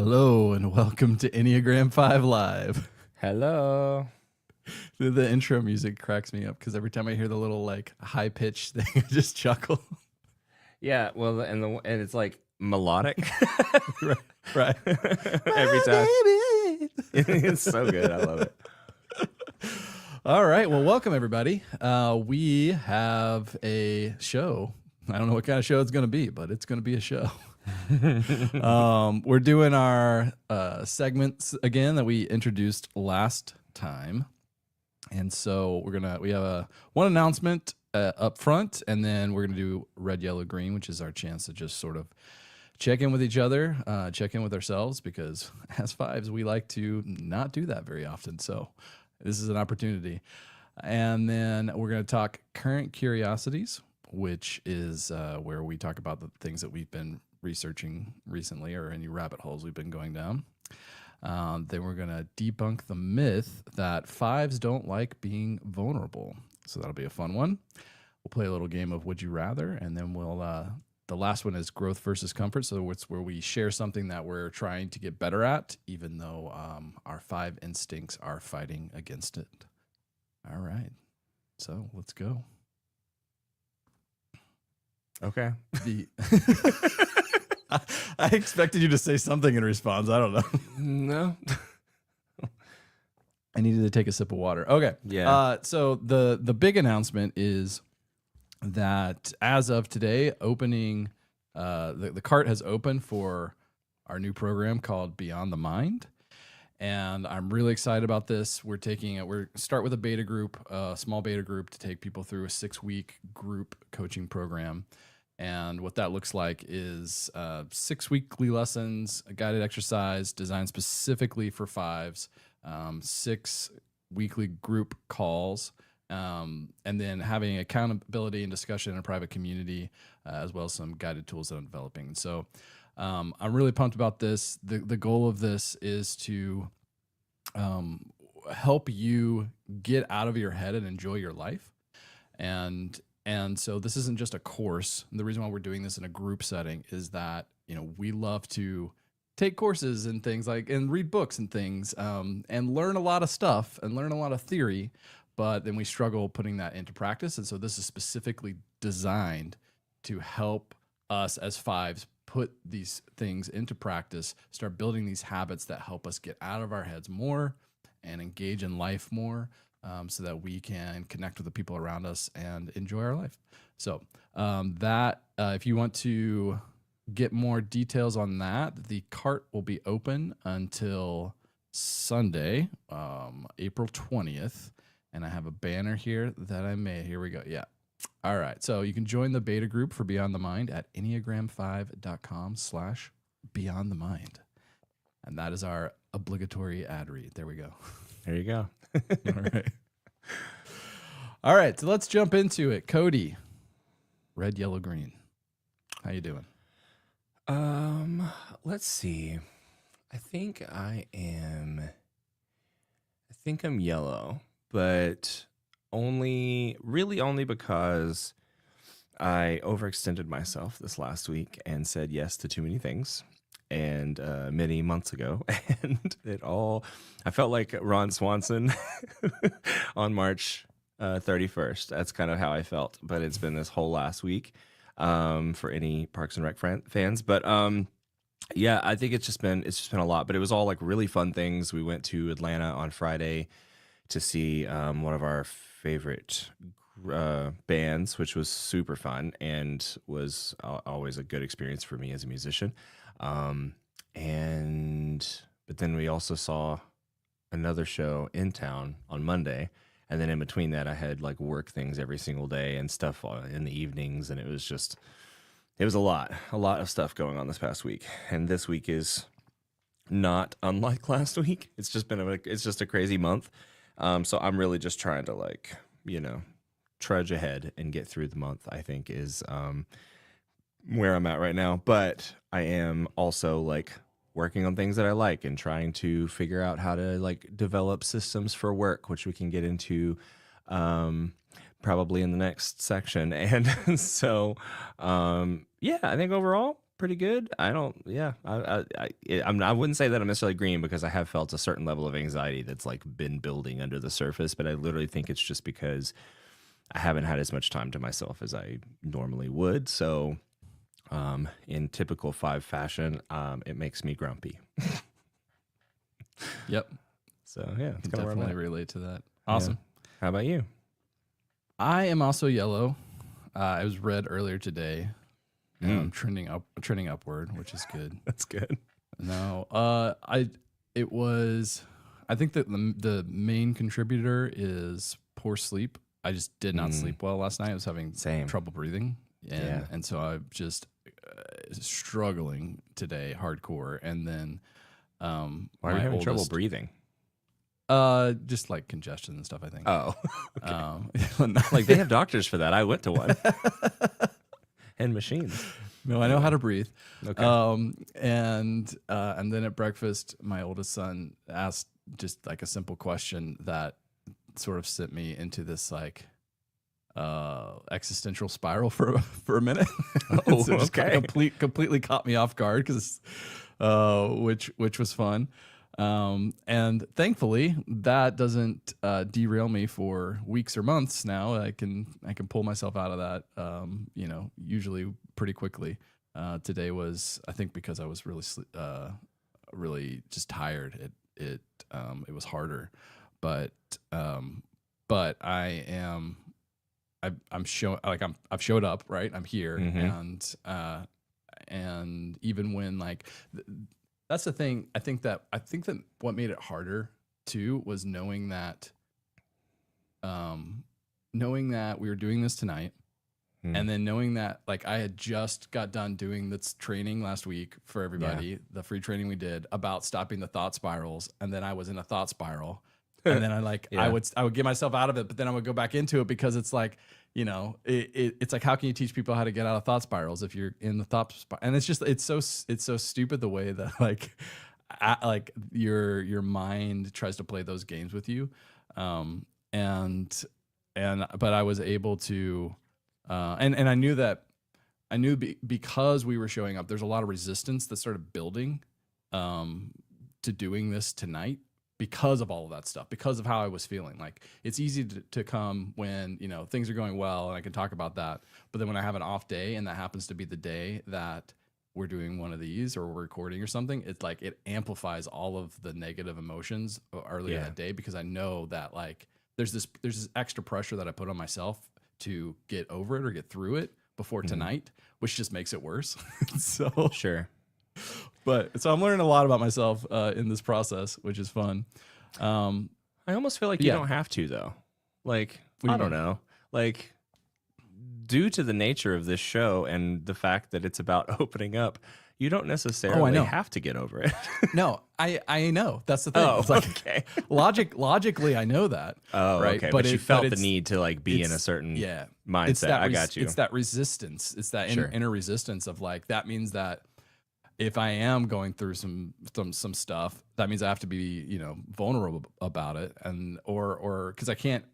Hello and welcome to Enneagram 5 Live. Hello. The intro music cracks me up because every time I hear the little like high pitched thing, I just chuckle. Yeah, well, and it's like melodic Right. every time. It's so good. I love it. All right. Well, welcome everybody. We have a show. I don't know what kind of show it's going to be, but it's going to be a show. We're doing our segments again that we introduced last time. And so we have one announcement up front, and then we're going to do red, yellow, green, which is our chance to just sort of check in with each other, check in with ourselves, because as fives, we like to not do that very often. So this is an opportunity. And then we're going to talk current curiosities, which is where we talk about the things that we've been researching recently or any rabbit holes we've been going down. Then we're going to debunk the myth that fives don't like being vulnerable. So that'll be a fun one. We'll play a little game of Would You Rather, and then the last one is growth versus comfort. So it's where we share something that we're trying to get better at, even though our five instincts are fighting against it. All right. So let's go. Okay. I expected you to say something in response. I don't know. No. I needed to take a sip of water. Okay. Yeah. So the big announcement is that as of today, opening the cart has opened for our new program called Beyond the Mind. And I'm really excited about this. We're start with a beta group, a small beta group to take people through a 6-week group coaching program. And what that looks like is 6 weekly lessons, a guided exercise designed specifically for fives, 6 weekly group calls, and then having accountability and discussion in a private community, as well as some guided tools that I'm developing. So I'm really pumped about this. The goal of this is to help you get out of your head and enjoy your life. And so this isn't just a course. The reason why we're doing this in a group setting is that, we love to take courses and things and read books and things, and learn a lot of stuff and learn a lot of theory, but then we struggle putting that into practice. And so this is specifically designed to help us as fives put these things into practice, start building these habits that help us get out of our heads more and engage in life more. So that we can connect with the people around us and enjoy our life. So if you want to get more details on that, the cart will be open until Sunday, April 20th. And I have a banner here that I made. Here we go. Yeah. All right. So you can join the beta group for Beyond the Mind at enneagram5.com/Beyond the Mind. And that is our obligatory ad read. There we go. There you go. All right, so let's jump into it. Cody, red, yellow, green. How you doing? Let's see. I think I'm yellow, but really only because I overextended myself this last week and said yes to too many things. And many months ago, and I felt like Ron Swanson on March 31st. That's kind of how I felt, but it's been this whole last week for any Parks and Rec fans. But yeah, I think it's just been a lot, but it was all like really fun things. We went to Atlanta on Friday to see one of our favorite bands, which was super fun and was always a good experience for me as a musician. But then we also saw another show in town on Monday. And then in between that, I had like work things every single day and stuff in the evenings. And it was a lot of stuff going on this past week. And this week is not unlike last week. It's just a crazy month. So I'm really just trying to trudge ahead and get through the month, I think is, where I'm at right now. But I am also working on things that I like and trying to figure out how to develop systems for work, which we can get into probably in the next section. And so, yeah, I think overall pretty good. I don't. Yeah, I wouldn't say that I'm necessarily green because I have felt a certain level of anxiety that's like been building under the surface. But I literally think it's just because I haven't had as much time to myself as I normally would. So, in typical 5 fashion, it makes me grumpy. Yep. So yeah, it's Can kind of definitely relate to that. Awesome. How about you? I am also yellow. I was red earlier today. And I'm trending upward, which is good. That's good. No, I think that the main contributor is poor sleep. I just did not sleep well last night. I was having trouble breathing, and so I'm just struggling today, hardcore. And then, why are you having trouble breathing? Just like congestion and stuff, I think. Oh, okay. Like they have doctors for that. I went to one. And machines. No, I know how to breathe. Okay. And then at breakfast, my oldest son asked just like a simple question that sort of sent me into this like existential spiral for a minute. Oh, so just okay. Completely caught me off guard because which was fun. And thankfully that doesn't derail me for weeks or months now. I can pull myself out of that, usually pretty quickly. Today was, I think, because I was really just tired. It was harder, but I've showed up, right? I'm here. And even when like, that's the thing. I think that what made it harder too was knowing that we were doing this tonight, and then knowing that like I had just got done doing this training last week for everybody, the free training we did about stopping the thought spirals, and then I was in a thought spiral, and then I would get myself out of it, but then I would go back into it because it's like, it's like, how can you teach people how to get out of thought spirals if you're in the thought spiral? And it's so stupid the way that like your mind tries to play those games with you. But I was able to, and I knew because we were showing up, there's a lot of resistance that started building, to doing this tonight. Because of all of that stuff, because of how I was feeling. Like it's easy to come when, things are going well and I can talk about that. But then when I have an off day and that happens to be the day that we're doing one of these or we're recording or something, it's like it amplifies all of the negative emotions earlier that day, because I know that like there's this extra pressure that I put on myself to get over it or get through it before tonight, which just makes it worse. So sure. But so I'm learning a lot about myself in this process, which is fun. I almost feel like you don't have to, though. Like, I don't know. Like, due to the nature of this show and the fact that it's about opening up, you don't necessarily have to get over it. No, I know. That's the thing. Oh, it's like, okay. logically, I know that. Oh, right? Okay. But you felt the need to like be in a certain mindset. I got you. It's that resistance. It's that inner resistance of like, that means that if I am going through some stuff, that means I have to be, vulnerable about it, and or because I can't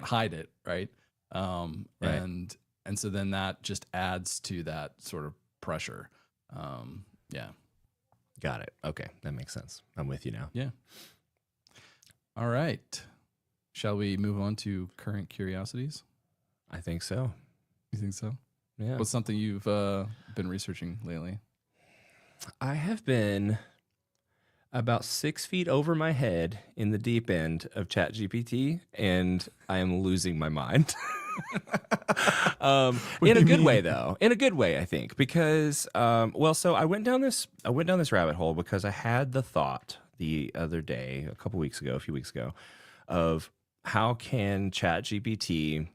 hide it, right? And so then that just adds to that sort of pressure. Got it. Okay, that makes sense. I'm with you now. Yeah. All right. Shall we move on to current curiosities? I think so. You think so? Yeah. What's something you've been researching lately? I have been about 6 feet over my head in the deep end of ChatGPT, and I am losing my mind. In a good way, though. In a good way, I think, because so I went down this rabbit hole because I had the thought the other day, a few weeks ago, of how can ChatGPT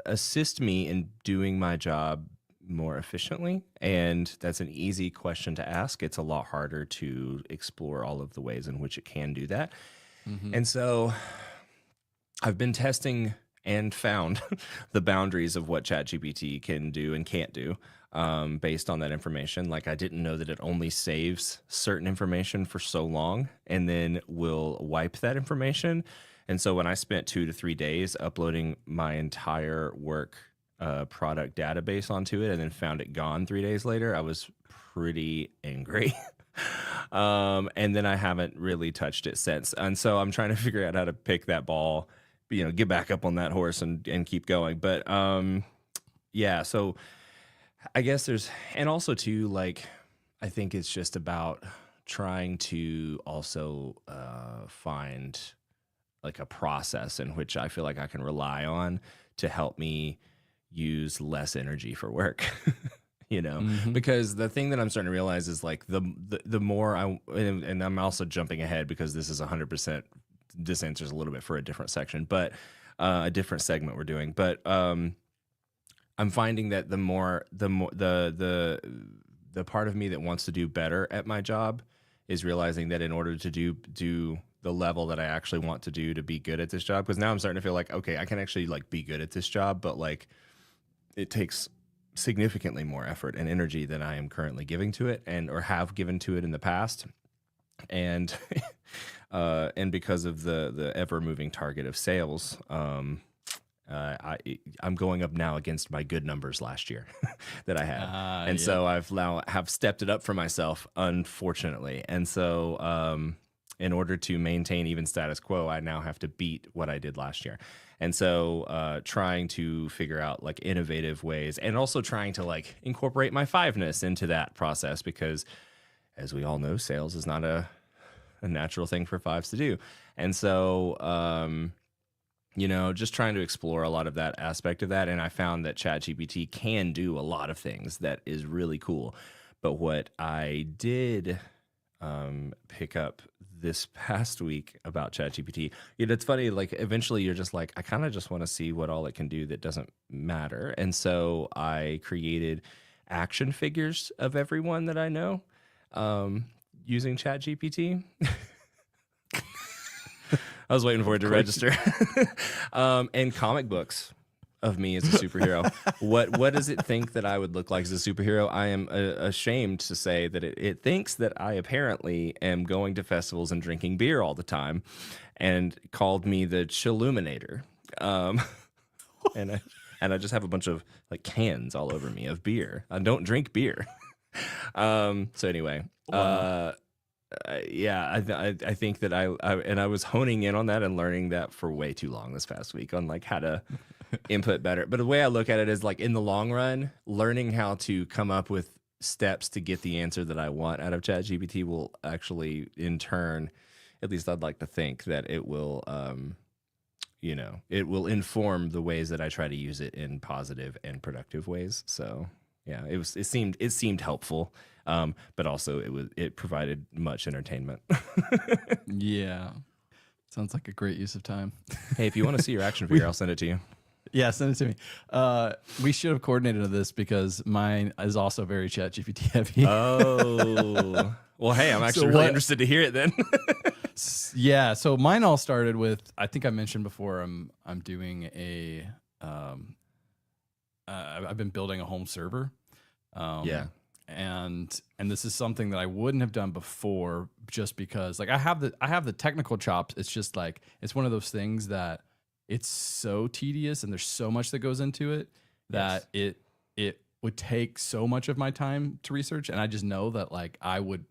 assist me in doing my job more efficiently. And that's an easy question to ask. It's a lot harder to explore all of the ways in which it can do that. And so I've been testing and found the boundaries of what ChatGPT can do and can't do, based on that information. Like, I didn't know that it only saves certain information for so long and then will wipe that information. And so when I spent 2 to 3 days uploading my entire work product database onto it and then found it gone 3 days later, I was pretty angry. And then I haven't really touched it since. And so I'm trying to figure out how to pick that ball, get back up on that horse and keep going. But yeah, so I guess and also too, like, I think it's just about trying to also find like a process in which I feel like I can rely on to help me use less energy for work. Because the thing that I'm starting to realize is like the more and I'm also jumping ahead because this is 100%, this answers a little bit for a different section, but a different segment we're doing. But I'm finding that the part of me that wants to do better at my job is realizing that in order to do the level that I actually want to do to be good at this job, because now I'm starting to feel like, okay, I can actually like be good at this job, but like it takes significantly more effort and energy than I am currently giving to it or have given to it in the past. And and because of the ever moving target of sales, I'm going up now against my good numbers last year that I had. And so I've now have stepped it up for myself, unfortunately. And so in order to maintain even status quo, I now have to beat what I did last year. And so trying to figure out like innovative ways and also trying to like incorporate my fiveness into that process, because as we all know, sales is not a natural thing for fives to do. And so, just trying to explore a lot of that aspect of that. And I found that ChatGPT can do a lot of things that is really cool. But what I did pick up this past week about ChatGPT, it's funny, like eventually you're just like, I kind of just want to see what all it can do that doesn't matter. And so I created action figures of everyone that I know using ChatGPT. I was waiting for it to register. And comic books of me as a superhero. What does it think that I would look like as a superhero? I am ashamed to say that it thinks that I apparently am going to festivals and drinking beer all the time, and called me the Chilluminator. And I just have a bunch of like cans all over me of beer. I don't drink beer. So anyway, wow. I think that I was honing in on that and learning that for way too long this past week on like how to input better. But the way I look at it is like in the long run, learning how to come up with steps to get the answer that I want out of ChatGPT will actually in turn, at least I'd like to think that it will, it will inform the ways that I try to use it in positive and productive ways. So yeah, it seemed helpful. But also it provided much entertainment. Yeah. Sounds like a great use of time. Hey, if you want to see your action figure, I'll send it to you. Yeah, send it to me. We should have coordinated this because mine is also very ChatGPT heavy. Oh. Well, hey, I'm actually really interested to hear it then. Yeah, so mine all started with, I think I mentioned before, I'm doing I've been building a home server. Yeah. And this is something that I wouldn't have done before, just because like I have the technical chops. It's just like it's one of those things that it's so tedious and there's so much that goes into it that it would take so much of my time to research, and I just know that like it would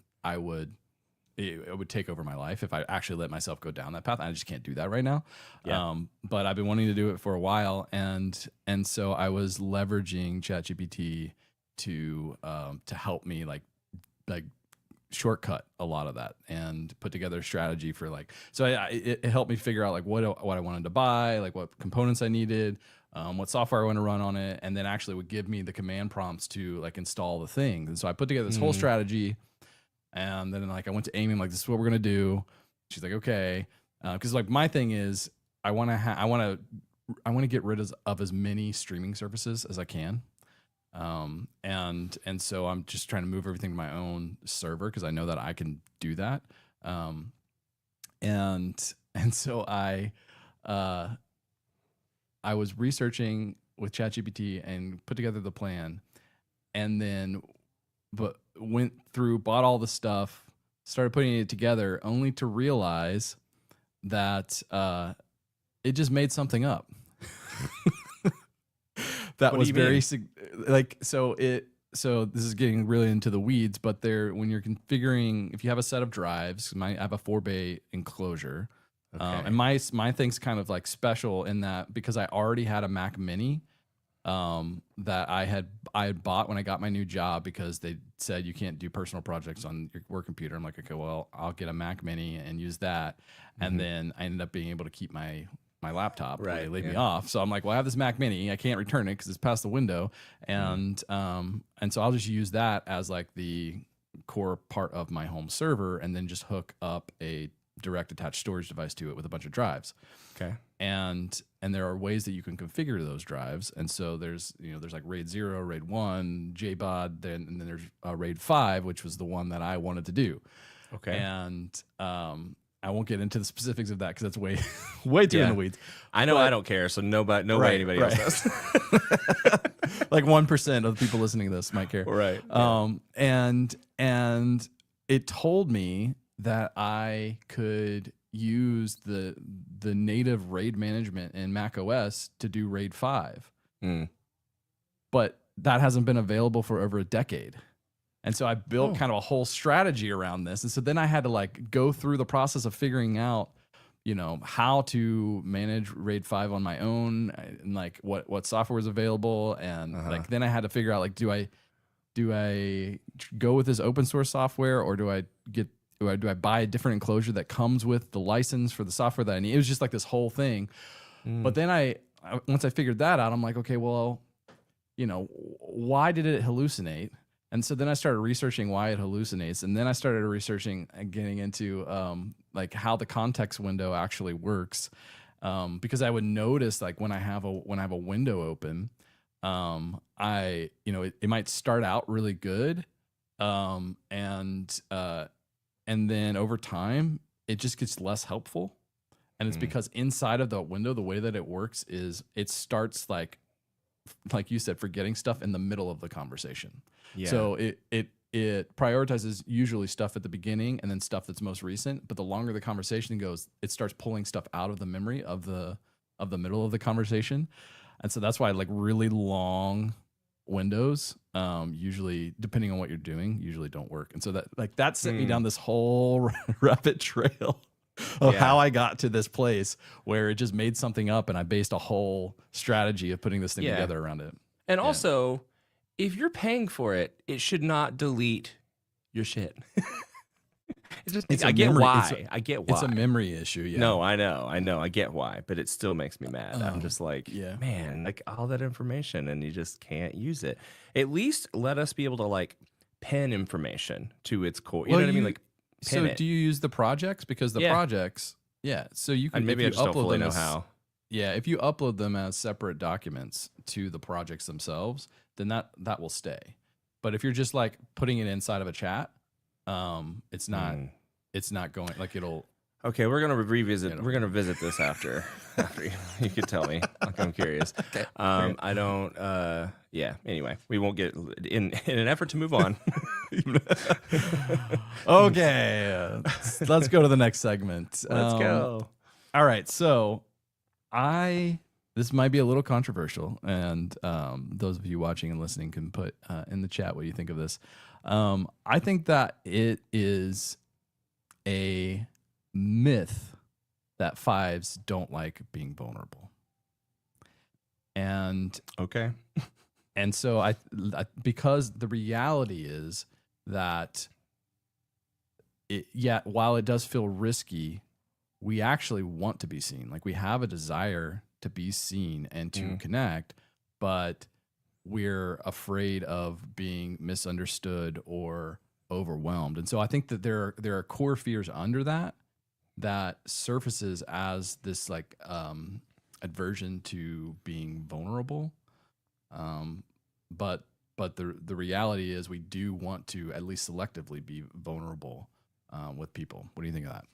take over my life if I actually let myself go down that path. I just can't do that right now. Yeah. But I've been wanting to do it for a while, and so I was leveraging ChatGPT to help me like shortcut a lot of that and put together a strategy for like, so it helped me figure out like what I wanted to buy, like what components I needed, what software I want to run on it, and then actually would give me the command prompts to like install the things. And so I put together this whole strategy, and then like I went to Amy, I'm like, this is what we're gonna do. She's like, okay, because like my thing is I want to get rid of as many streaming services as I can. And so I'm just trying to move everything to my own server because I know that I can do that. And so I was researching with ChatGPT and put together the plan, and then went through, bought all the stuff, started putting it together, only to realize that it just made something up. that What do was you very mean? so this is getting really into the weeds, but when you're configuring, if you have a set of drives, I have a 4-bay enclosure. Okay. And my thing's kind of like special in that because I already had a Mac Mini that I had bought when I got my new job because they said you can't do personal projects on your work computer. I'm like, okay, well, I'll get a Mac Mini and use that. And then I ended up being able to keep my laptop where they Right, laid me yeah. off. So I'm like, well, I have this Mac Mini. I can't return it because it's past the window. And so I'll just use that as like the core part of my home server and then just hook up a direct attached storage device to it with a bunch of drives. Okay. And there are ways that you can configure those drives. And so there's like RAID 0, RAID 1, JBOD, and then there's RAID 5, which was the one that I wanted to do. Okay. And I won't get into the specifics of that because that's way way too in the weeds. I know But- I don't care, so no way anybody else does. Like 1% of the people listening to this might care. Right. And it told me that I could use the native RAID management in Mac OS to do RAID 5. Mm. But that hasn't been available for over a decade. And so I built kind of a whole strategy around this. And so then I had to like go through the process of figuring out, how to manage RAID 5 on my own and like what software is available. And like, then I had to figure out like, do I go with this open source software or do I buy a different enclosure that comes with the license for the software that I need? It was just like this whole thing. But then once I figured that out, I'm like, okay, well, why did it hallucinate? And so then I started researching why it hallucinates. And then I started researching and getting into like how the context window actually works. Because I would notice like when I have a window open, it might start out really good. And then over time it just gets less helpful. And it's because inside of the window, the way that it works is it starts like you said, forgetting stuff in the middle of the conversation. Yeah. So it prioritizes usually stuff at the beginning and then stuff that's most recent. But the longer the conversation goes, it starts pulling stuff out of the memory of the middle of the conversation. And so that's why like really long windows, usually depending on what you're doing, usually don't work. And so that sent me down this whole rabbit trail of how I got to this place where it just made something up and I based a whole strategy of putting this thing together around it. And also, if you're paying for it, it should not delete your shit. I get why. It's a memory issue. Yeah. No, I know. I get why, but it still makes me mad. I'm just like, yeah. man, like all that information and you just can't use it. At least let us be able to like pen information to its core. You know what I mean? Like pen it. Do you use the projects? Because the projects, so you can And maybe I just don't fully know how. Yeah, if you upload them as separate documents to the projects themselves, then that will stay. But if you're just like putting it inside of a chat, it's not going like it'll. Okay, we're gonna revisit. We're gonna visit this after you could tell me. Like I'm curious. Okay. I don't. Yeah. Anyway, we won't get in an effort to move on. Okay, let's go to the next segment. Let's go. All right, so this might be a little controversial, and those of you watching and listening can put in the chat what you think of this. I think that it is a myth that fives don't like being vulnerable. And Okay. And so I because the reality is that while it does feel risky, we actually want to be seen. Like we have a desire to be seen and to connect, but we're afraid of being misunderstood or overwhelmed. And so I think that there are core fears under that surfaces as this like aversion to being vulnerable. But the reality is we do want to at least selectively be vulnerable with people. What do you think of that?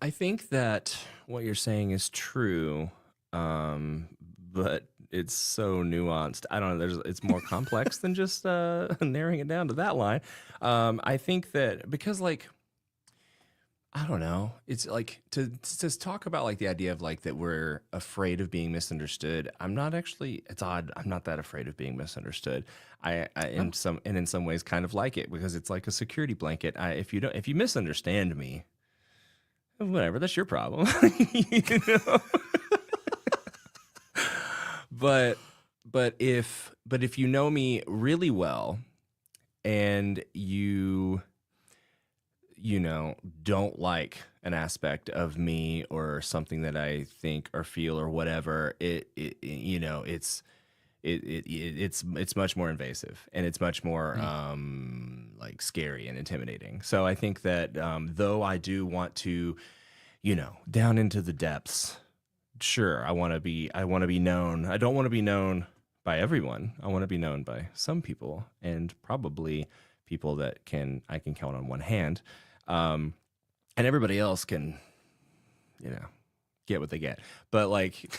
I think that what you're saying is true, but it's so nuanced. I don't know. It's more complex than just narrowing it down to that line. I think that because like I don't know. It's like to talk about like the idea of like that we're afraid of being misunderstood. I'm not actually. It's odd. I'm not that afraid of being misunderstood. I Oh, in some ways kind of like it because it's like a security blanket. If you misunderstand me, whatever, that's your problem. You know? But but if you know me really well and you know, don't like an aspect of me or something that I think or feel or whatever, you know, it's much more invasive and it's much more mm, like scary and intimidating. So I think that though I do want to, you know, down into the depths, sure, I want to be known. I don't want to be known by everyone. I want to be known by some people and probably people that I can count on one hand. Um, and everybody else can, you know, get what they get. But like,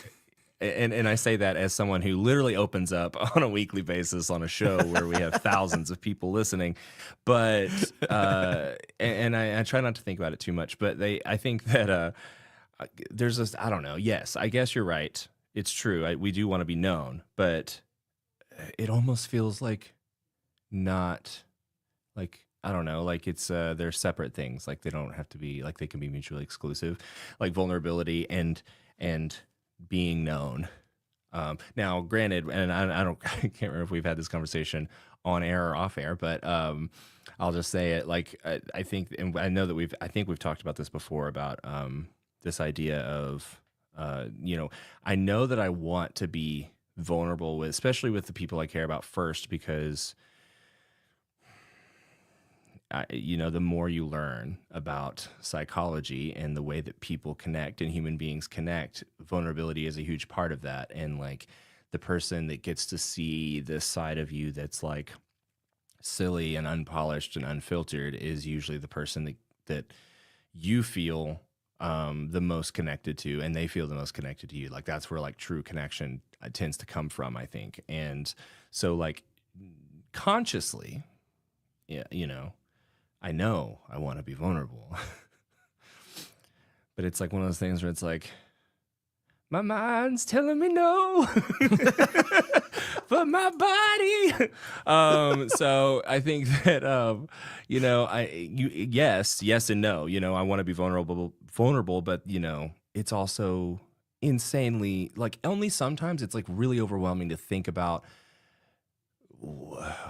and I say that as someone who literally opens up on a weekly basis on a show where we have thousands of people listening. But and I try not to think about it too much. But I think that there's this, I don't know. Yes, I guess you're right. It's true. We do want to be known, but it almost feels like not like I don't know, like it's they're separate things. Like they don't have to be like they can be mutually exclusive, like vulnerability and being known. Now, granted, and I don't I can't remember if we've had this conversation on air or off air, but I'll just say it. Like I think, and I know that I think we've talked about this before about this idea of you know, I know that I want to be vulnerable with, especially with the people I care about first, because you know, the more you learn about psychology and the way that people connect and human beings connect, vulnerability is a huge part of that. And like the person that gets to see this side of you that's like silly and unpolished and unfiltered is usually the person that you feel the most connected to, and they feel the most connected to you. Like that's where like true connection tends to come from, I think. And so like consciously, yeah, you know I want to be vulnerable, but it's like one of those things where it's like my mind's telling me no, but my body. So I think that you know, yes and no. You know, I want to be vulnerable, but you know, it's also insanely like only sometimes it's like really overwhelming to think about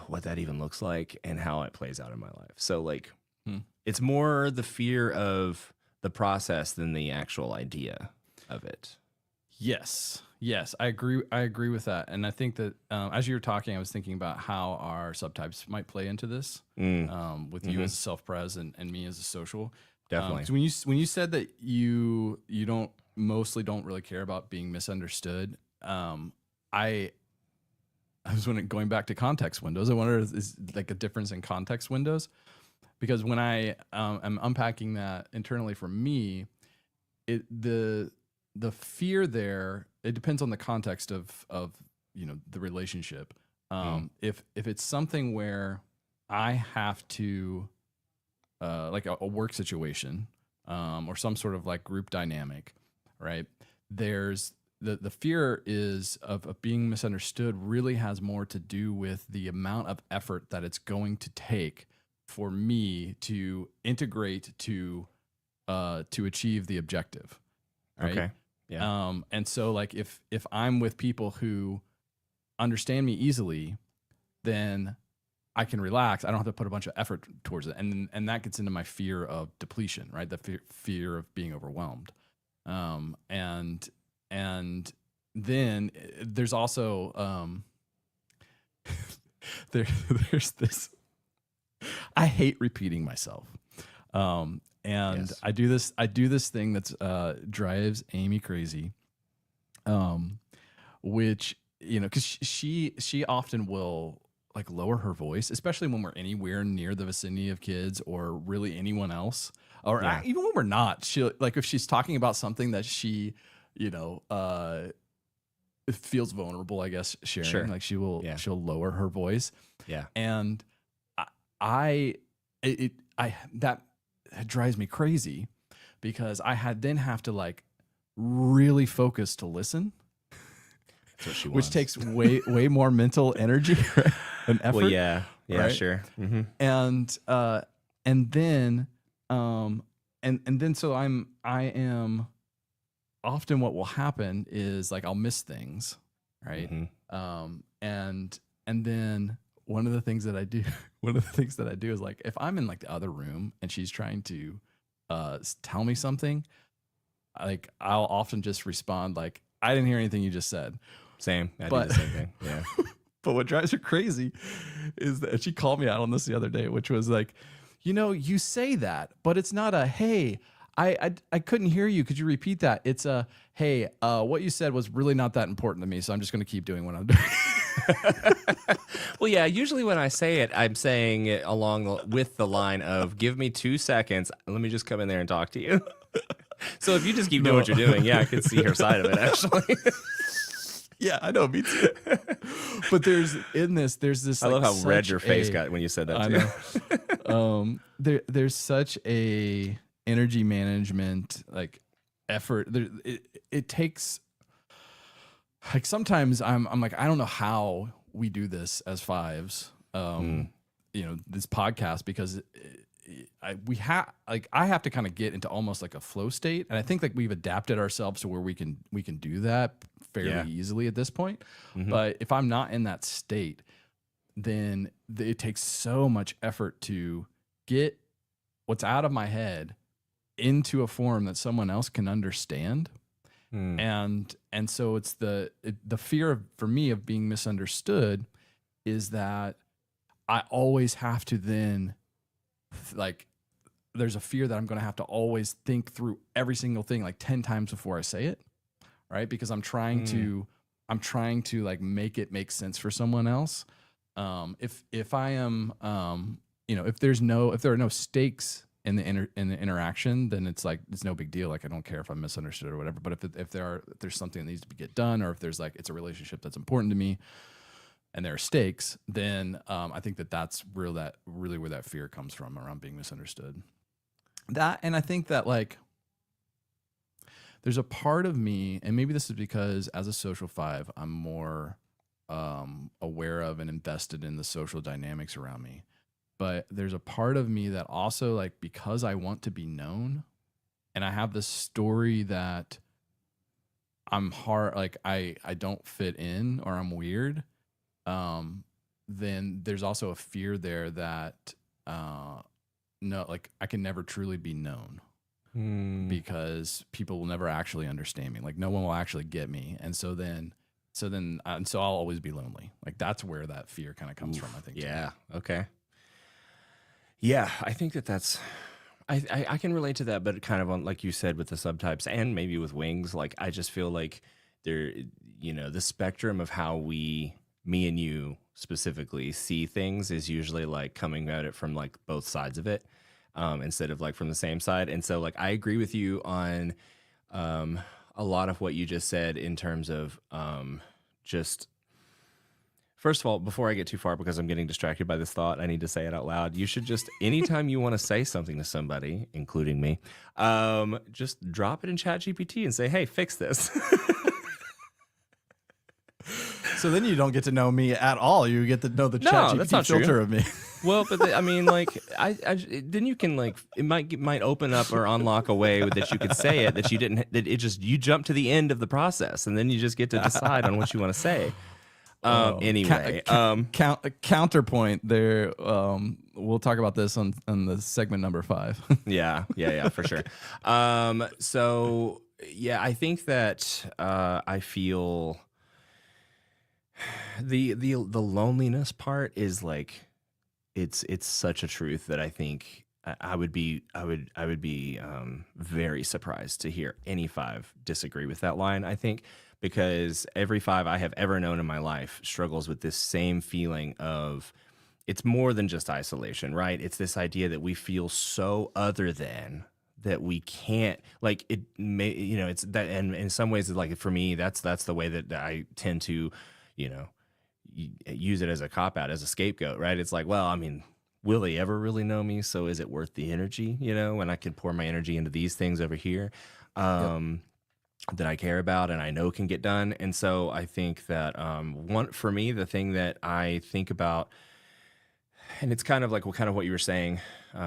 what that even looks like and how it plays out in my life. So like mm. it's more the fear of the process than the actual idea of it. Yes, I agree. I agree with that, and I think that as you were talking, I was thinking about how our subtypes might play into this. Mm, With you hmm as a self-pres and me as a social. Definitely. So when you said that you don't mostly don't really care about being misunderstood, I I was going back to context windows. I wonder is like a difference in context windows because when I am unpacking that internally for me, it the fear there, it depends on the context of you know the relationship. Mm, If it's something where I have to like a work situation or some sort of like group dynamic, right? There's the fear is of being misunderstood really has more to do with the amount of effort that it's going to take for me to integrate to achieve the objective, right? okay. Yeah. And so like if I'm with people who understand me easily, then I can relax. I don't have to put a bunch of effort towards it, and that gets into my fear of depletion, right? The fear of being overwhelmed, and then there's also there there's this. I hate repeating myself, and Yes. I do this thing that's drives Amy crazy, which you know because she often will like lower her voice, especially when we're anywhere near the vicinity of kids or really anyone else, or Yeah. even when we're not. She like if she's talking about something that she, you know, feels vulnerable, I guess sharing. Sure. Like Yeah. she'll lower her voice, Yeah. and I I that drives me crazy because I had then have to like really focus to listen, That's what she which wants. takes way more mental energy, right? And effort. Well, yeah, right? sure. Mm-hmm. And then and then so I am often what will happen is like I'll miss things, right? Mm-hmm. And then one of the things that I do is like if I'm in like the other room and she's trying to tell me something, like I'll often just respond like, I didn't hear anything you just said. Same. I do But the same thing. Yeah. but what drives her crazy is that she called me out on this the other day, which was like, you say that, but it's not a, hey, I couldn't hear you. Could you repeat that? It's a, hey, what you said was really not that important to me, so I'm just going to keep doing what I'm doing. Well, yeah, usually when I say it, I'm saying it with the line of, give me 2 seconds. Let me just come in there and talk to you. So if you just keep doing what you're doing, yeah, I could see her side of it, actually. Yeah, I know, me too. But there's this. I like, love how red such your face a- got when you said that, I too. know. There's such a energy management like effort. It takes like sometimes I'm like I don't know how we do this as fives. This podcast because I have to kind of get into almost like a flow state, and I think like we've adapted ourselves to where we can do that fairly easily at this point. Mm-hmm. But if I'm not in that state, then it takes so much effort to get what's out of my head into a form that someone else can understand. And so it's the fear for me of being misunderstood is that I always have to then like there's a fear that I'm going to have to always think through every single thing like 10 times before I say it, right? Because I'm trying to like make it make sense for someone else. If I am if there are no stakes in the interaction, then it's like it's no big deal. Like I don't care if I'm misunderstood or whatever. But if there's something that needs to get done, or if there's like it's a relationship that's important to me, and there are stakes, then I think that's really where that fear comes from around being misunderstood. That, and I think that like there's a part of me, and maybe this is because as a social five, I'm more aware of and invested in the social dynamics around me. But there's a part of me that also like because I want to be known, and I have this story that I'm hard, like I don't fit in or I'm weird. Then there's also a fear there that no, like I can never truly be known because people will never actually understand me. Like no one will actually get me, and so I'll always be lonely. Like that's where that fear kind of comes from. I think. Yeah. Okay. Yeah, I think that's. I can relate to that, but kind of on like you said with the subtypes and maybe with wings. Like I just feel like the spectrum of how me and you specifically see things is usually like coming at it from like both sides of it, instead of like from the same side. And so like I agree with you on a lot of what you just said in terms of just. First of all, before I get too far, because I'm getting distracted by this thought, I need to say it out loud. You should just, anytime you want to say something to somebody, including me, just drop it in ChatGPT and say, hey, fix this. So then you don't get to know me at all. You get to know the ChatGPT filter of me. Well, but I mean, like, then you can like it might open up or unlock a way that you could say it that you didn't. That you jump to the end of the process and then you just get to decide on what you want to say. Anyway, counterpoint there. We'll talk about this on the segment number 5. yeah, for sure. So yeah, I think that I feel the loneliness part is like it's such a truth that I think I would be very surprised to hear any 5 disagree with that line. I think. Because every 5 I have ever known in my life struggles with this same feeling of it's more than just isolation, right? It's this idea that we feel so other than that we can't like it may, it's that. And in some ways, like for me, that's the way that I tend to, use it as a cop out, as a scapegoat, right? It's like, well, I mean, will they ever really know me? So is it worth the energy, when I can pour my energy into these things over here Yep. that I care about and I know can get done? And so I think that for me, the thing that I think about, and it's kind of like what you were saying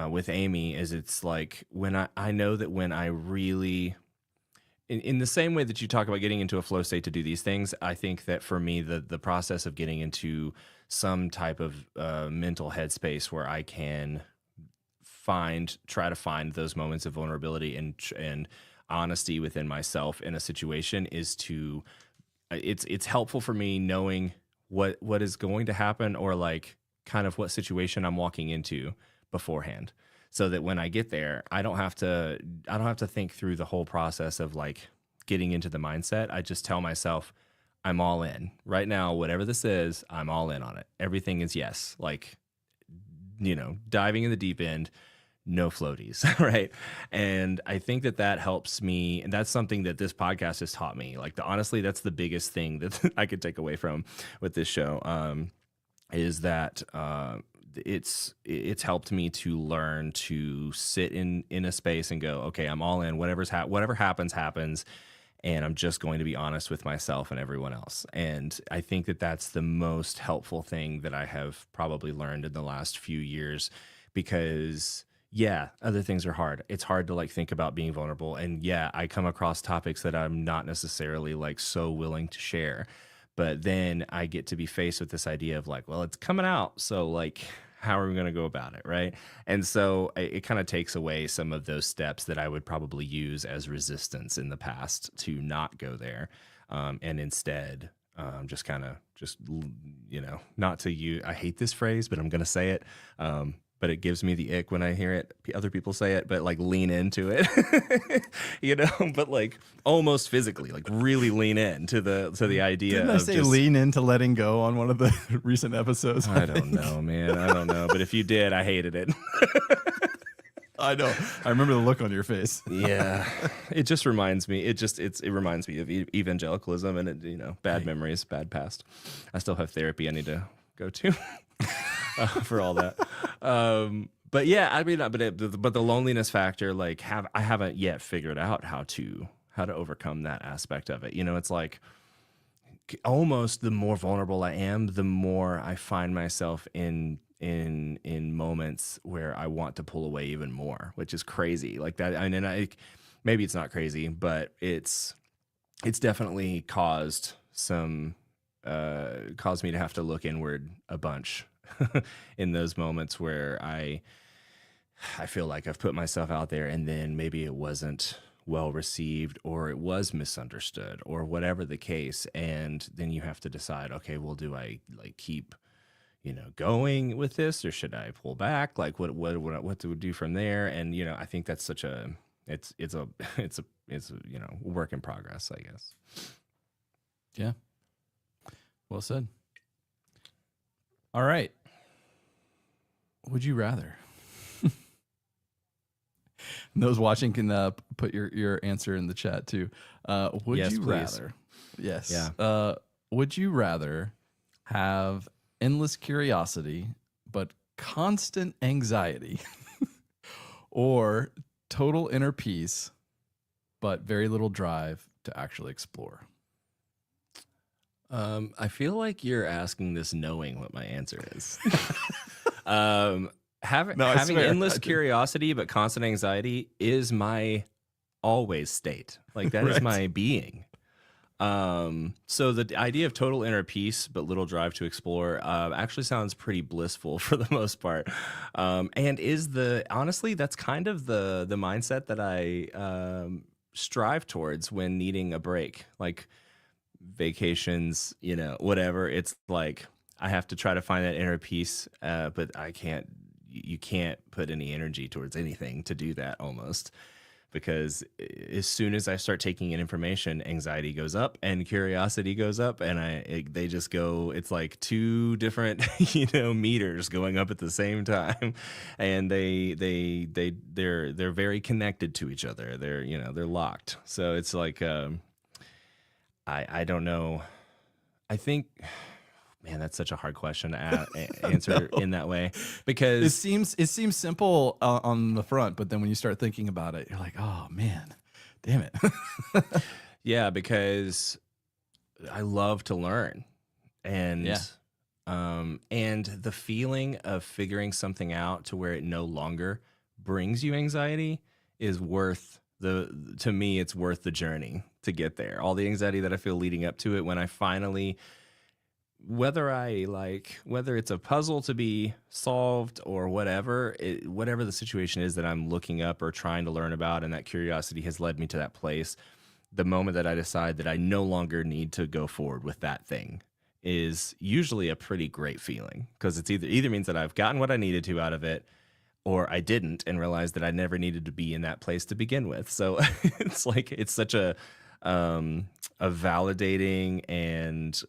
with Amy, is it's like when I know that when I really, in the same way that you talk about getting into a flow state to do these things, I think that for me, the process of getting into some type of mental headspace where I can try to find those moments of vulnerability and honesty within myself in a situation is to, it's helpful for me knowing what is going to happen, or like kind of what situation I'm walking into beforehand, so that when I get there, I don't have to think through the whole process of like getting into the mindset. I just tell myself, I'm all in right now. Whatever this is, I'm all in on it. Everything is yes. Like, diving in the deep end, no floaties, right? And I think that helps me, and that's something that this podcast has taught me. Like, honestly, that's the biggest thing that I could take away from with this show, is that it's helped me to learn to sit in a space and go, okay, I'm all in. Whatever happens, and I'm just going to be honest with myself and everyone else. And I think that that's the most helpful thing that I have probably learned in the last few years, because yeah, other things are hard. It's hard to like think about being vulnerable. And yeah, I come across topics that I'm not necessarily like so willing to share. But then I get to be faced with this idea of like, well, it's coming out. So like, how are we going to go about it? Right. And so it kind of takes away some of those steps that I would probably use as resistance in the past to not go there. And instead, just kind of not to use, I hate this phrase, but I'm going to say it. But it gives me the ick when I hear it. Other people say it, but like lean into it, but like almost physically, like really lean into the idea. Didn't I of say just, lean into letting go on one of the recent episodes? I don't know, man. I don't know. But if you did, I hated it. I know. I remember the look on your face. Yeah. It just reminds me. It reminds me of evangelicalism and bad memories, bad past. I still have therapy I need to go to. For all that. But yeah, I mean, but the loneliness factor, like I haven't yet figured out how to overcome that aspect of it. It's like almost the more vulnerable I am, the more I find myself in moments where I want to pull away even more, which is crazy. Like that. Maybe it's not crazy, but it's definitely caused me to have to look inward a bunch in those moments where I feel like I've put myself out there and then maybe it wasn't well received, or it was misunderstood, or whatever the case. And then you have to decide, okay, well, do I like keep, going with this, or should I pull back? Like what to do from there? And, I think that's such a, it's a work in progress, I guess. Yeah. Well said. All right. Would you rather? And those watching can put your answer in the chat too. Would Yes, you please. rather? Yes. Yeah. Would you rather have endless curiosity but constant anxiety, or total inner peace but very little drive to actually explore? I feel like you're asking this knowing what my answer is. Having swear, endless I did. curiosity but constant anxiety is my always state. Like that is Right. my being. So the idea of total inner peace but little drive to explore actually sounds pretty blissful for the most part. And honestly, that's kind of the mindset that I strive towards when needing a break. Like vacations, whatever. It's like I have to try to find that inner peace, but you can't put any energy towards anything to do that almost, because as soon as I start taking in information, anxiety goes up and curiosity goes up, and they just go. It's like two different meters going up at the same time, and they're very connected to each other. They're locked. So it's like I don't know. I think Man, that's such a hard question to answer No. in that way It because seems simple on the front, but then when you start thinking about it, you're like, oh man, damn it. yeah, because I love to learn and Yeah. and the feeling of figuring something out to where it no longer brings you anxiety is worth the to me it's worth the journey to get there. All the anxiety that I feel leading up to it when I finally whether it's a puzzle to be solved or whatever whatever the situation is that I'm looking up or trying to learn about and that curiosity has led me to that place, the moment that I decide that I no longer need to go forward with that thing is usually a pretty great feeling because it's either means that I've gotten what I needed to out of it or I didn't and realized that I never needed to be in that place to begin with. So it's like it's such a validating and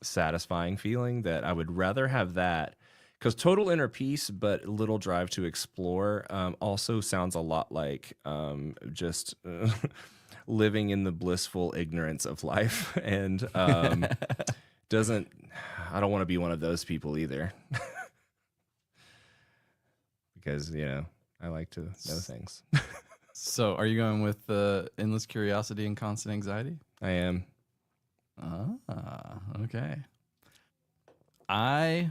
satisfying feeling that I would rather have that because total inner peace but little drive to explore also sounds a lot like just living in the blissful ignorance of life and doesn't I don't want to be one of those people either because I like to know things. So are you going with endless curiosity and constant anxiety? I am. Okay. I've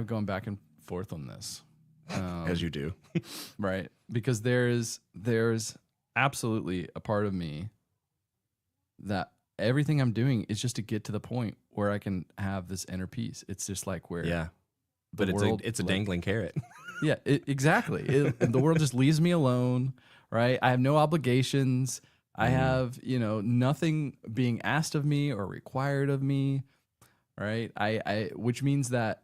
gone back and forth on this. As you do. Right. Because there's absolutely a part of me that everything I'm doing is just to get to the point where I can have this inner peace. It's just like where Yeah. the But world, it's a like, dangling carrot. yeah, exactly. The world just leaves me alone, right? I have no obligations. I have, nothing being asked of me or required of me, right? Which means that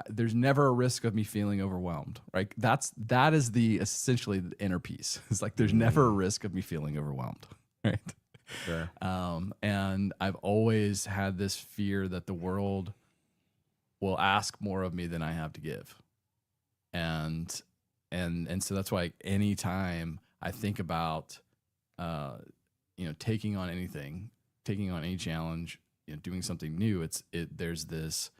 there's never a risk of me feeling overwhelmed, right? That is essentially the inner peace. It's like there's never a risk of me feeling overwhelmed, right? Sure. And I've always had this fear that the world will ask more of me than I have to give. And so that's why anytime I think about taking on anything, taking on any challenge, doing something new, there's this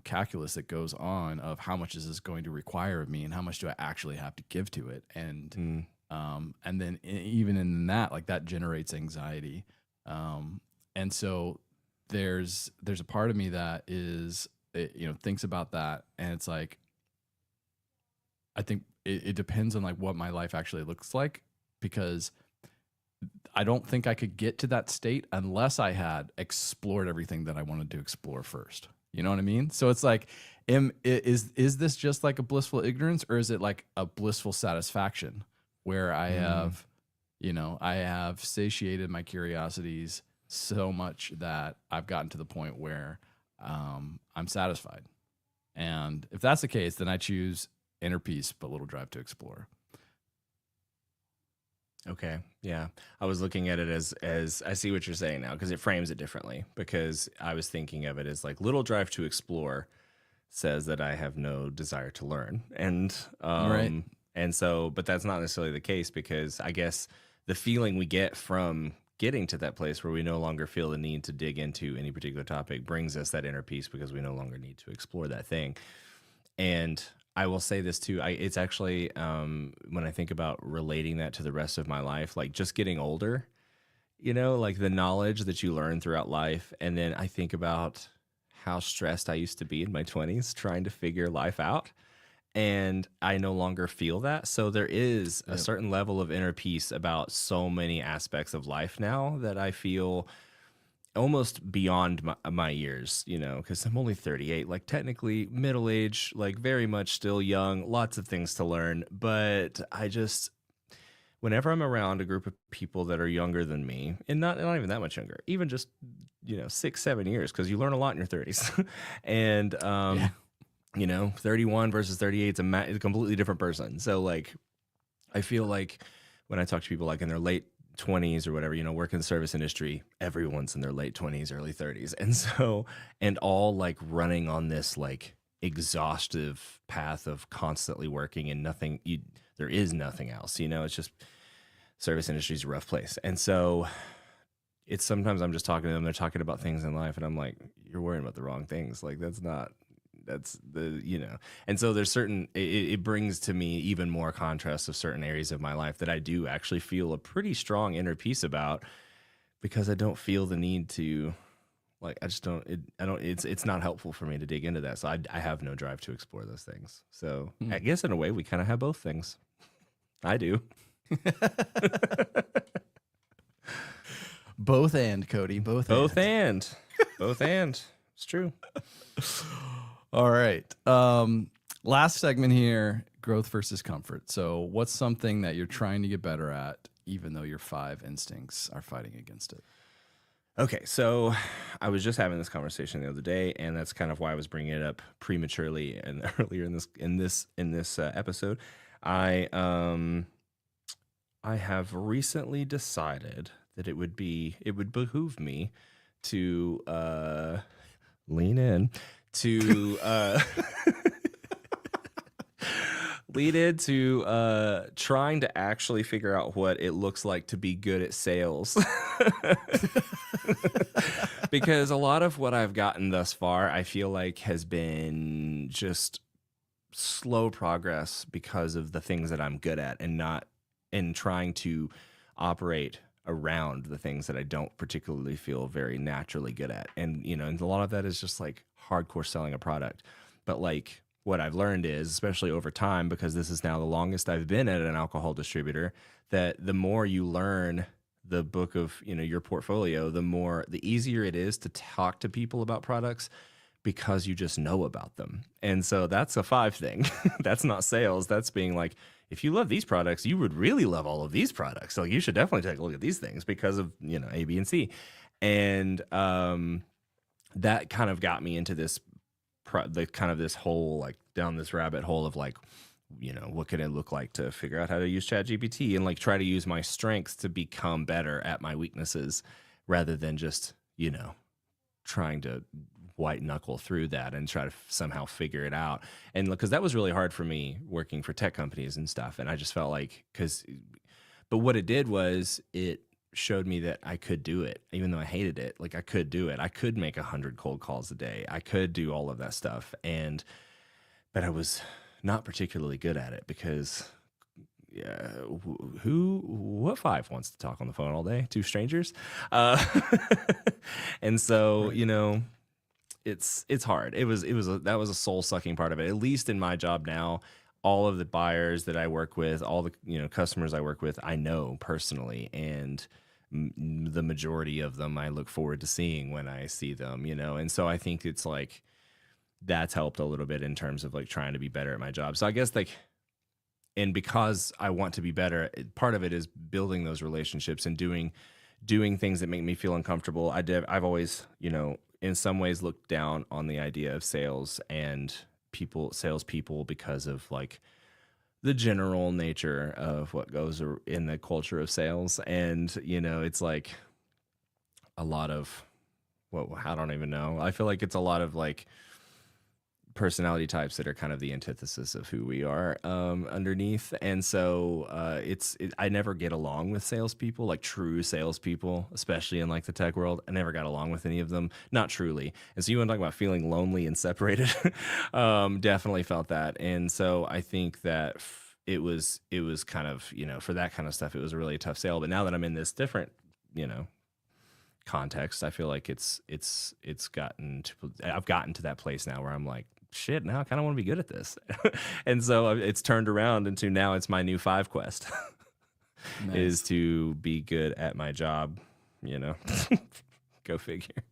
calculus that goes on of how much is this going to require of me and how much do I actually have to give to it. And then even in that, like that generates anxiety. And so there's a part of me that thinks about that, and it's like, I think it depends on like what my life actually looks like, because I don't think I could get to that state unless I had explored everything that I wanted to explore first. You know what I mean? So it's like, is this just like a blissful ignorance, or is it like a blissful satisfaction where I have, I have satiated my curiosities so much that I've gotten to the point where I'm satisfied. And if that's the case, then I choose inner peace but little drive to explore. Okay. Yeah. I was looking at it as I see what you're saying now because it frames it differently because I was thinking of it as like little drive to explore says that I have no desire to learn. Right. And so but that's not necessarily the case because I guess the feeling we get from getting to that place where we no longer feel the need to dig into any particular topic brings us that inner peace because we no longer need to explore that thing. And I will say this too. It's actually when I think about relating that to the rest of my life, like just getting older, like the knowledge that you learn throughout life. And then I think about how stressed I used to be in my 20s trying to figure life out. And I no longer feel that. So there is a certain level of inner peace about so many aspects of life now that I feel almost beyond my years, because I'm only 38, like technically middle age, like very much still young, lots of things to learn. But whenever I'm around a group of people that are younger than me, and not even that much younger, even just, 6, 7 years, because you learn a lot in your 30s. And, 31 versus 38 is a completely different person. So like, I feel like when I talk to people like in their late 20s or whatever, work in the service industry, everyone's in their late 20s, early 30s. And all like running on this like exhaustive path of constantly working and there is nothing else, it's just service industry is a rough place. And so it's sometimes I'm just talking to them, they're talking about things in life, and I'm like, you're worrying about the wrong things. Like that's the, and so there's certain, it brings to me even more contrast of certain areas of my life that I do actually feel a pretty strong inner peace about, because I don't feel the need to, like, I just don't, it's not helpful for me to dig into that. So I have no drive to explore those things. So I guess in a way we kind of have both things. I do. Both and, Cody. Both Both and. both and. It's true. All right. Last segment here, growth versus comfort. So what's something that you're trying to get better at, even though your 5 instincts are fighting against it? Okay, so I was just having this conversation the other day, and that's kind of why I was bringing it up prematurely and earlier in this episode. I have recently decided that it would behoove me to lean in to lead into trying to actually figure out what it looks like to be good at sales. Because a lot of what I've gotten thus far, I feel like has been just slow progress because of the things that I'm good at, and not in trying to operate around the things that I don't particularly feel very naturally good at. And, and a lot of that is just like hardcore selling a product. But like what I've learned is, especially over time, because this is now the longest I've been at an alcohol distributor, that the more you learn the book of, your portfolio, the easier it is to talk to people about products, because you just know about them. And so that's a 5 thing. That's not sales. That's being like, if you love these products, you would really love all of these products. So you should definitely take a look at these things because of, A, B, and C. And that kind of got me into this whole, like, down this rabbit hole of like, what can it look like to figure out how to use ChatGPT, and like try to use my strengths to become better at my weaknesses, rather than just, trying to white knuckle through that and try to somehow figure it out. And because that was really hard for me working for tech companies and stuff. And I just felt like, but what it did was it showed me that I could do it, even though I hated it. Like, I could do it. I could make 100 cold calls a day. I could do all of that stuff. But I was not particularly good at it, because yeah, what 5 wants to talk on the phone all day? 2 strangers. And so, Right. it's hard. That was a soul sucking part of it. At least in my job now, all of the buyers that I work with, all the, customers I work with, I know personally, and the majority of them I look forward to seeing when I see them, And so I think it's like, that's helped a little bit in terms of like trying to be better at my job. So I guess, like, and because I want to be better, part of it is building those relationships and doing things that make me feel uncomfortable. I've always, in some ways looked down on the idea of sales and salespeople, because of like the general nature of what goes in the culture of sales. And, it's like a lot of, well, I don't even know. I feel like it's a lot of like personality types that are kind of the antithesis of who we are underneath. And so I never get along with salespeople, like true salespeople, especially in like the tech world. I never got along with any of them, not truly. And so you want to talk about feeling lonely and separated? Definitely felt that. And so I think that it was kind of, for that kind of stuff, it was a really tough sale. But now that I'm in this different, context, I feel like I've gotten to that place now where I'm like, shit, now I kind of want to be good at this. And so it's turned around into, now it's my new 5 quest. Nice. Is to be good at my job, Go figure.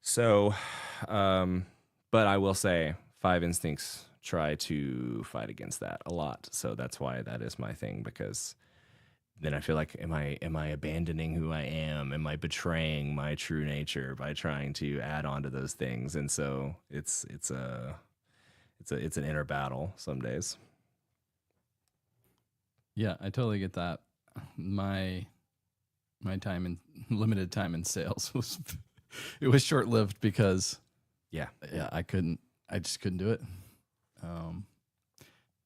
So, but I will say 5 instincts try to fight against that a lot. So that's why that is my thing, because then I feel like, am I abandoning who I am? Am I betraying my true nature by trying to add on to those things? And so it's an inner battle some days. Yeah, I totally get that. My limited time in sales was it was short lived, because Yeah. I just couldn't do it.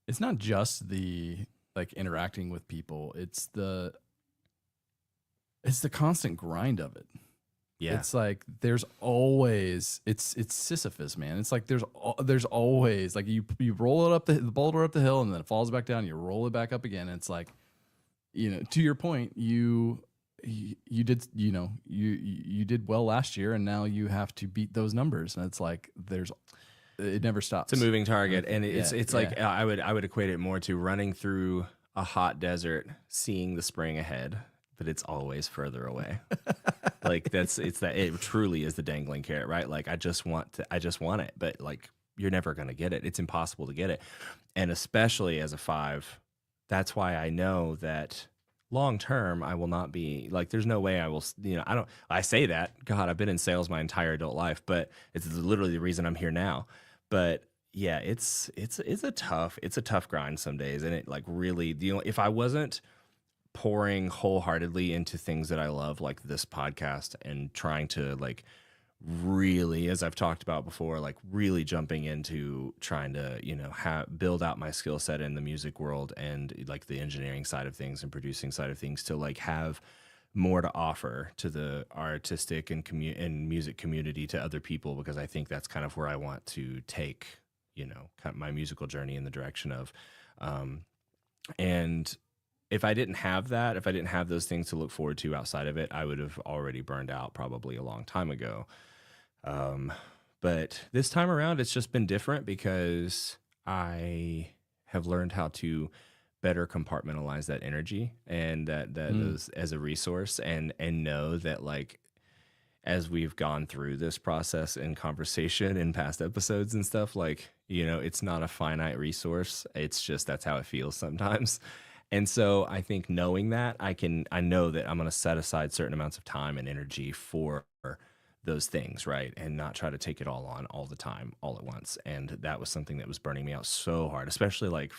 It's not just the like interacting with people. It's it's the constant grind of it. Yeah. It's like there's always it's Sisyphus, man. It's like there's always like you roll it up the boulder up the hill and then it falls back down. You roll it back up again. And it's like, to your point, you did you did well last year, and now you have to beat those numbers. And it's like it never stops. It's a moving target, and Yeah, it's like I would equate it more to running through a hot desert, seeing the spring ahead, but it's always further away. Like it truly is the dangling carrot, right? Like I just want it, but like you're never going to get it. It's impossible to get it. And especially as a 5, that's why I know that long term I will not be like, there's no way I will, I say that, God, I've been in sales my entire adult life, but it's literally the reason I'm here now. But yeah, it's a tough grind some days. And it like really, if I wasn't pouring wholeheartedly into things that I love, like this podcast, and trying to like really, as I've talked about before, like really jumping into trying to, build out my skill set in the music world and like the engineering side of things and producing side of things, to like have more to offer to the artistic and music community, to other people, because I think that's kind of where I want to take, kind of my musical journey in the direction of, and if I didn't have that, if I didn't have those things to look forward to outside of it, I would have already burned out probably a long time ago. But this time around, it's just been different because I have learned how to better compartmentalize that energy and that as a resource, and know that like, as we've gone through this process and conversation in past episodes and stuff, like, it's not a finite resource. It's just, that's how it feels sometimes. And so I think knowing that, I know that I'm going to set aside certain amounts of time and energy for those things, right? And not try to take it all on all the time, all at once. And that was something that was burning me out so hard, especially like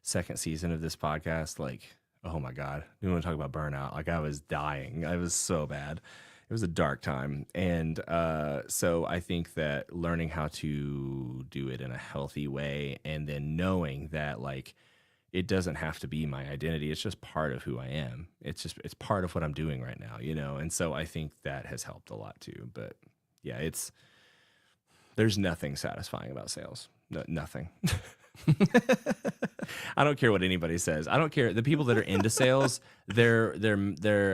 second season of this podcast. Like, oh my God, you want to talk about burnout? Like I was dying. I was so bad. It was a dark time. And so I think that learning how to do it in a healthy way, and then knowing that like, it doesn't have to be my identity. It's just part of who I am. It's part of what I'm doing right now, And so I think that has helped a lot too. But yeah, there's nothing satisfying about sales. Nothing. I don't care what anybody says. I don't care. The people that are into sales, they're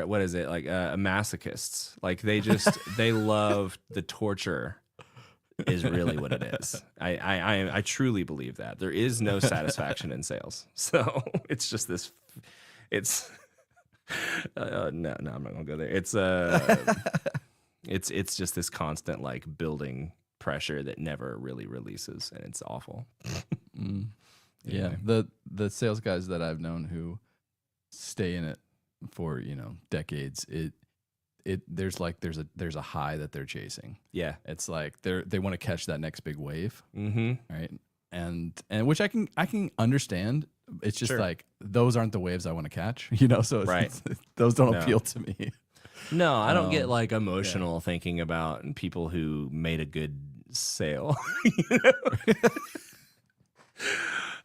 what is it? Like masochists. Like they love the torture is really what it is. I truly believe that there is no satisfaction in sales. So it's just this. It's no, I'm not gonna go there. It's just this constant like building pressure that never really releases, and it's awful. Yeah, the sales guys that I've known who stay in it for decades, there's a high that they're chasing. Yeah, it's like they want to catch that next big wave, right? And which I can understand. It's just Sure. like those aren't the waves I want to catch, So right. Those don't appeal to me. No, I don't get like emotional thinking about people who made a good sale.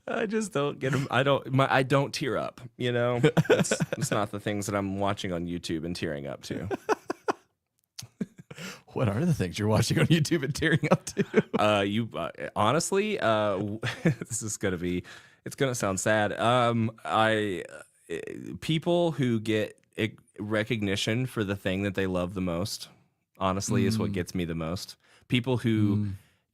I just don't get them. I don't tear up. It's not the things that I'm watching on YouTube and tearing up to. What are the things you're watching on YouTube and tearing up to? Honestly, this is it's gonna sound sad. People who get recognition for the thing that they love the most, honestly, is what gets me the most. People who,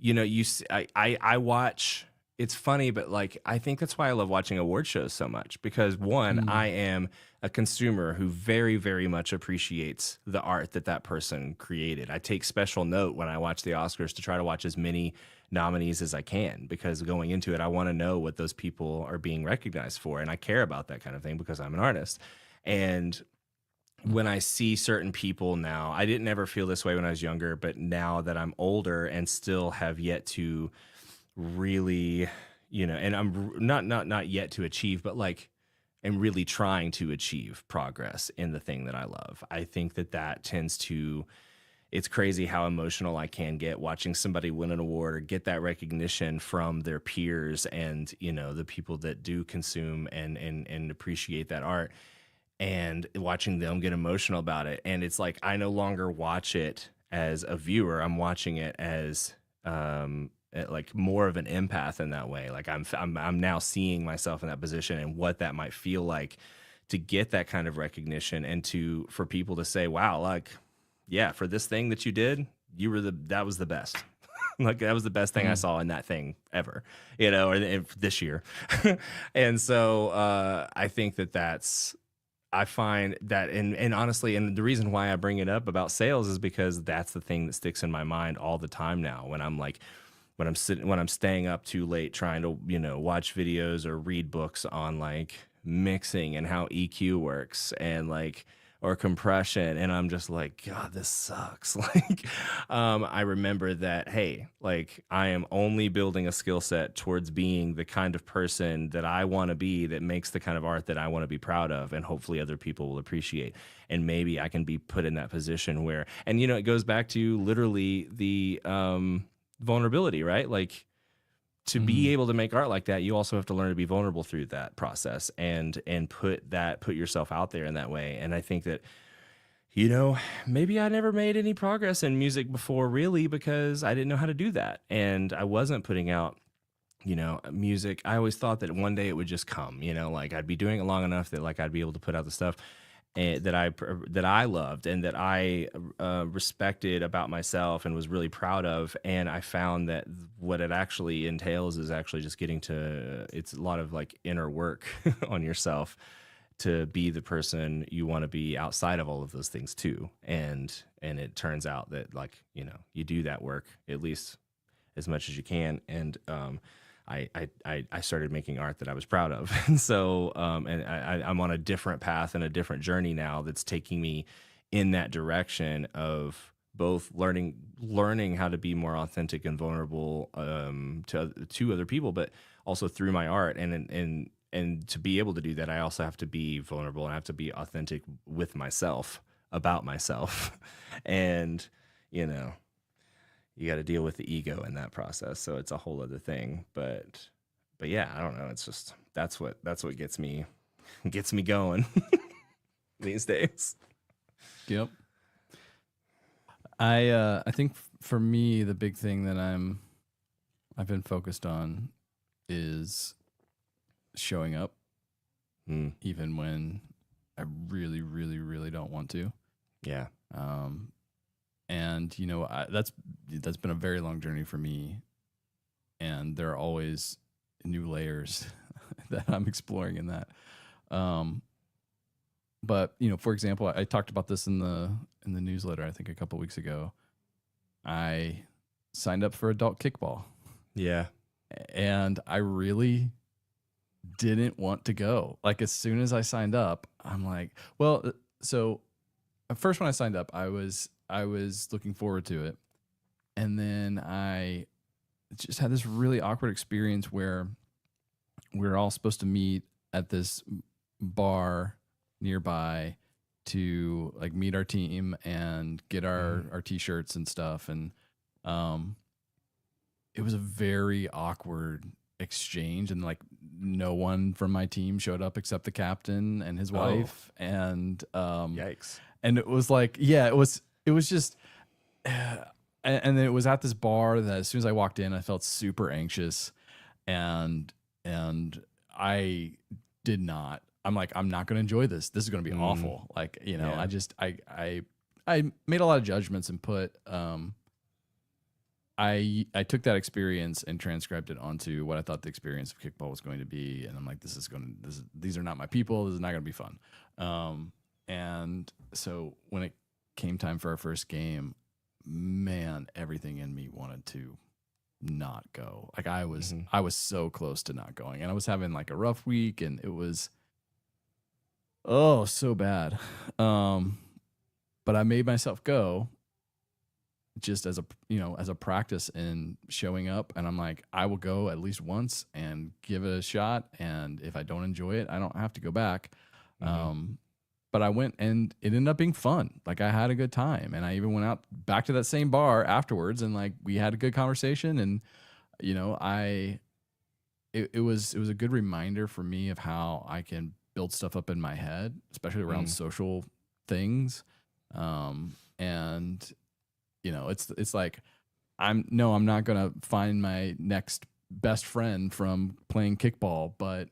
I watch. It's funny, but like I think that's why I love watching award shows so much, because one, I am a consumer who very, very much appreciates the art that person created. I take special note when I watch the Oscars to try to watch as many nominees as I can, because going into it, I want to know what those people are being recognized for, and I care about that kind of thing because I'm an artist. And when I see certain people now, I didn't ever feel this way when I was younger, but now that I'm older and still have yet to really, and I'm not yet to achieve, but like am really trying to achieve progress in the thing that I love. I think that tends to, it's crazy how emotional I can get watching somebody win an award or get that recognition from their peers and, the people that do consume and appreciate that art. and watching them get emotional about it. And it's like, I no longer watch it as a viewer. I'm watching it as, like more of an empath in that way. Like I'm now seeing myself in that position and what that might feel like to get that kind of recognition, and for people to say, wow, like, yeah, for this thing that you did, that was the best. Like, that was the best thing I saw in that thing ever, or this year. And so, I think I find that, and honestly, and the reason why I bring it up about sales is because that's the thing that sticks in my mind all the time now, when I'm staying up too late trying to, watch videos or read books on like mixing and how EQ works, and like, or compression, and I'm just like, God, this sucks. Like, I remember that, hey, like, I am only building a skill set towards being the kind of person that I want to be, that makes the kind of art that I want to be proud of, and hopefully other people will appreciate. And maybe I can be put in that position where, and it goes back to literally the vulnerability, right? Like, to be able to make art like that, you also have to learn to be vulnerable through that process, and put yourself out there in that way. And I think that, maybe I never made any progress in music before, really, because I didn't know how to do that. And I wasn't putting out, music. I always thought that one day it would just come, like I'd be doing it long enough that like I'd be able to put out the stuff that I loved, and that I respected about myself and was really proud of. And I found that what it actually entails is actually just it's a lot of like inner work on yourself to be the person you want to be outside of all of those things too. And it turns out that, like, you do that work at least as much as you can. And I started making art that I was proud of. And so, and I'm on a different path and a different journey now that's taking me in that direction of both learning how to be more authentic and vulnerable, to other people, but also through my art. And to be able to do that, I also have to be vulnerable, and I have to be authentic with myself, about myself. And, you got to deal with the ego in that process. So it's a whole other thing. But yeah, I don't know. It's just, that's what gets me going these days. Yep. I think for me, the big thing that I've been focused on is showing up, even when I really, really, really don't want to. Yeah. And that's been a very long journey for me, and there are always new layers that I'm exploring in that. But for example, I talked about this in the newsletter, I think a couple weeks ago. I signed up for adult kickball. Yeah. And I really didn't want to go. Like, as soon as I signed up, I'm like, well, so first when I signed up, I was looking forward to it. And then I just had this really awkward experience where we were all supposed to meet at this bar nearby to like meet our team and get our t-shirts and stuff. And it was a very awkward exchange, and like no one from my team showed up except the captain and his wife. And yikes. And it was like, yeah, it was just, and then it was at this bar that as soon as I walked in, I felt super anxious, and I did not. I'm like, I'm not going to enjoy this. This is going to be awful. Like, Yeah. I made a lot of judgments and put, I took that experience and transcribed it onto what I thought the experience of kickball was going to be. And I'm like, these are not my people. This is not going to be fun. And so when it came time for our first game, man, everything in me wanted to not go. Like, I was so close to not going, and I was having like a rough week, and it was, so bad. But I made myself go, just as a practice in showing up. And I'm like, I will go at least once and give it a shot. And if I don't enjoy it, I don't have to go back. But I went, and it ended up being fun. Like, I had a good time, and I even went out back to that same bar afterwards, and like we had a good conversation. And it was a good reminder for me of how I can build stuff up in my head, especially around social things. And it's like I'm not gonna find my next best friend from playing kickball, but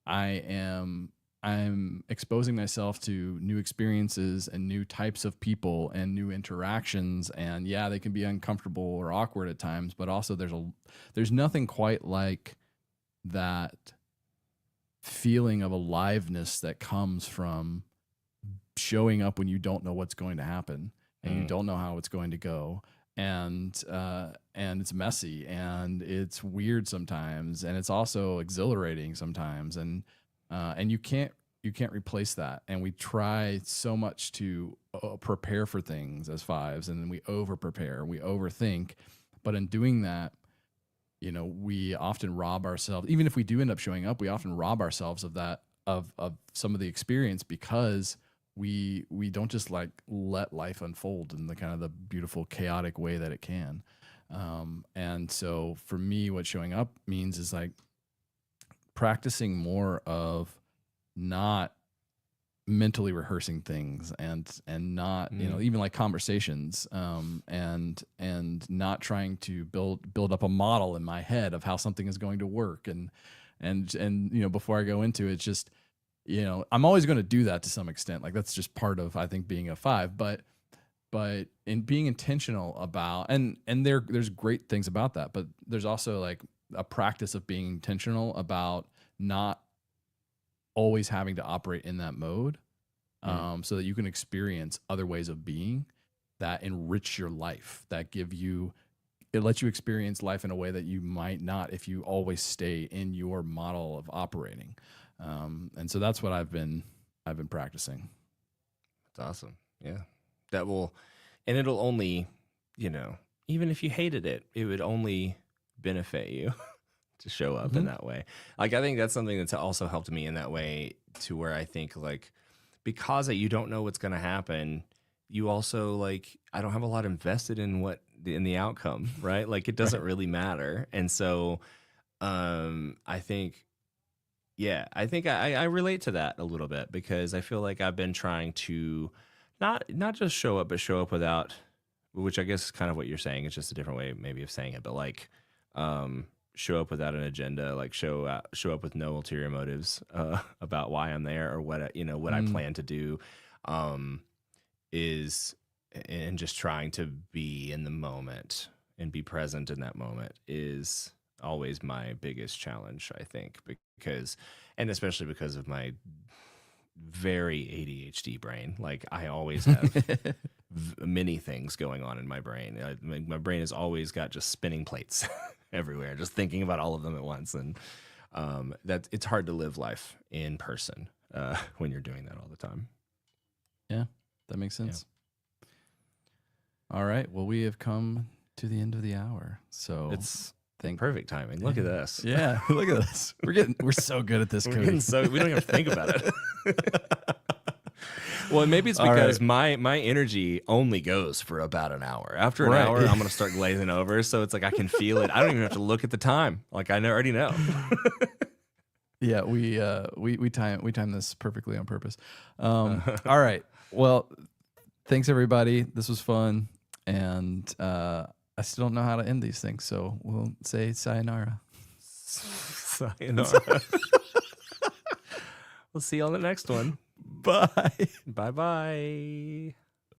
I'm exposing myself to new experiences and new types of people and new interactions. And yeah, they can be uncomfortable or awkward at times, but also there's nothing quite like that feeling of aliveness that comes from showing up when you don't know what's going to happen and you don't know how it's going to go. And it's messy and it's weird sometimes, and it's also exhilarating sometimes. And you can't replace that. And we try so much to prepare for things as fives, and then we over prepare, we overthink. But in doing that, we often rob ourselves. Even if we do end up showing up, we often rob ourselves of that, of some of the experience, because we don't just like let life unfold in the kind of the beautiful chaotic way that it can. And so for me, what showing up means is like practicing more of not mentally rehearsing things and not, even like conversations, and not trying to build up a model in my head of how something is going to work. And before I go into it, just, I'm always going to do that to some extent. Like that's just part of, I think, being a five, but in being intentional about, and there's great things about that, but there's also like a practice of being intentional about not always having to operate in that mode, so that you can experience other ways of being that enrich your life, that it lets you experience life in a way that you might not if you always stay in your model of operating. And so that's what I've been practicing. That's awesome. Yeah. And it'll only, even if you hated it, it would only benefit you to show up in that way. Like, I think that's something that's also helped me in that way, to where I think like, because you don't know what's going to happen, you also like, I don't have a lot invested in the outcome, right? Like it doesn't really matter. And so, I think I relate to that a little bit, because I feel like I've been trying to not just show up, but show up without, which I guess is kind of what you're saying. It's just a different way maybe of saying it, but like, show up without an agenda, like show up with no ulterior motives, about why I'm there or what, what I plan to do, and just trying to be in the moment and be present in that moment is always my biggest challenge, I think, and especially because of my very ADHD brain. Like I always have many things going on in my brain. My brain has always got just spinning plates everywhere, just thinking about all of them at once. And that it's hard to live life in person when you're doing that all the time. Yeah, that makes sense. Yeah. All right. Well, we have come to the end of the hour. So it's perfect timing. Look at this. Yeah, look at this. We're so good at this. We don't even think about it. Well, maybe it's because my energy only goes for about an hour. After an hour, I'm gonna start glazing over. So it's like I can feel it. I don't even have to look at the time. Like I already know. Yeah, we time this perfectly on purpose. All right. Well, thanks everybody. This was fun, and I still don't know how to end these things, so we'll say sayonara. Sayonara. We'll see you on the next one. Bye. Bye-bye.